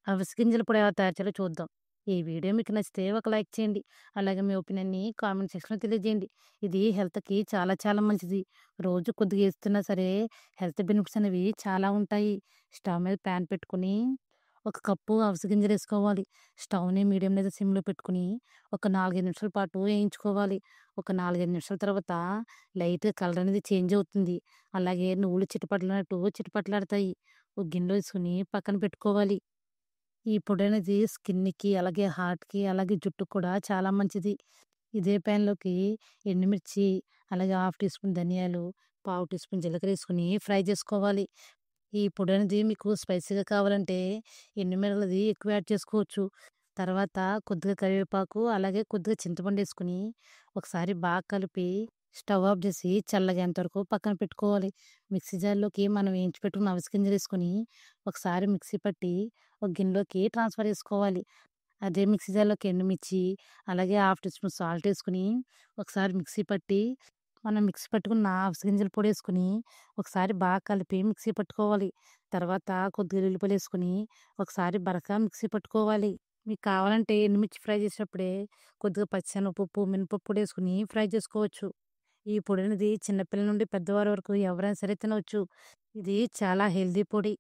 అవిసె గింజల పొడి ఎలా తయారు చేయాలో చూద్దాం. ఈ వీడియో మీకు నచ్చితే ఒక లైక్ చేయండి. అలాగే మీ ఒపీనియన్‌ని కామెంట్ సెక్షన్‌లో తెలియజేయండి. ఇది హెల్త్‌కి చాలా చాలా మంచిది. రోజు కొద్దిగా ఏస్తున్నా సరే హెల్త్ బెనిఫిట్స్ అనేవి చాలా ఉంటాయి. స్టవ్ మీద పాన్ పెట్టుకొని ఒక కప్పు అవిసె గింజలేసుకోవాలి. స్టవ్‌ని మీడియం లేదా సిమ్‌లో పెట్టుకొని ఒక 4, 5 నిమిషాల పాటు వేయించుకోవాలి. ఒక 4, 5 నిమిషాల తర్వాత లైట్‌గా కలర్ అనేది చేంజ్ అవుతుంది. అలాగే నువ్వులు చిటపటలాడుతూ చిటపటలాడతాయి. ఒక గిన్నెలో వేసుకొని పక్కన పెట్టుకోవాలి. ఈ పొడనేది స్కిన్‌కి, అలాగే హార్ట్‌కి, అలాగే జుట్టుకి కూడా చాలా మంచిది. ఇదే ప్యాన్‌లోకి ఎండుమిర్చి, అలాగే హాఫ్ టీ స్పూన్ ధనియాలు, పావు టీ స్పూన్ జీలకర్ర ఫ్రై చేసుకోవాలి. ఈ పొడనేది మీకు స్పైసీగా కావాలంటే ఎండుమిరపది ఎక్కువ యాడ్ చేసుకోవచ్చు. తర్వాత కొద్దిగా కరివేపాకు, అలాగే కొద్దిగా చింతపండేసుకొని ఒకసారి బాగా కలిపి స్టవ్ ఆఫ్ చేసి చల్లగేంత వరకు పక్కన పెట్టుకోవాలి. మిక్సీ జార్‌లోకి మనం వేయించి పెట్టుకున్న అవిసె గింజలేసుకొని ఒకసారి మిక్సీ పట్టి ఒక గిన్నెలోకి ట్రాన్స్‌ఫర్ చేసుకోవాలి. అదే మిక్సీ జార్‌లోకి ఎండుమిర్చి, అలాగే హాఫ్ టీ స్పూన్ సాల్ట్ ఏసుకొని ఒకసారి మిక్సీ పట్టి, మనం మిక్సీ పట్టుకున్న అవిసె గింజల పొడేసుకొని ఒకసారి బాగా కలిపి మిక్సీ పట్టుకోవాలి. తర్వాత కొద్దిగా ఎల్లిపాయలేసుకొని ఒకసారి బరక మిక్సీ పట్టుకోవాలి. మీకు కావాలంటే ఎండుమిర్చి ఫ్రై చేసేటప్పుడే కొద్దిగా పచ్చిశనగపప్పు, మినపప్పు పొడేసుకొని ఫ్రై చేసుకోవచ్చు. ఈ పొడనేది చిన్నపిల్లల నుండి పెద్దవారి వరకు ఎవరైనా సరే తినవచ్చు. ఇది చాలా హెల్తీ పొడి.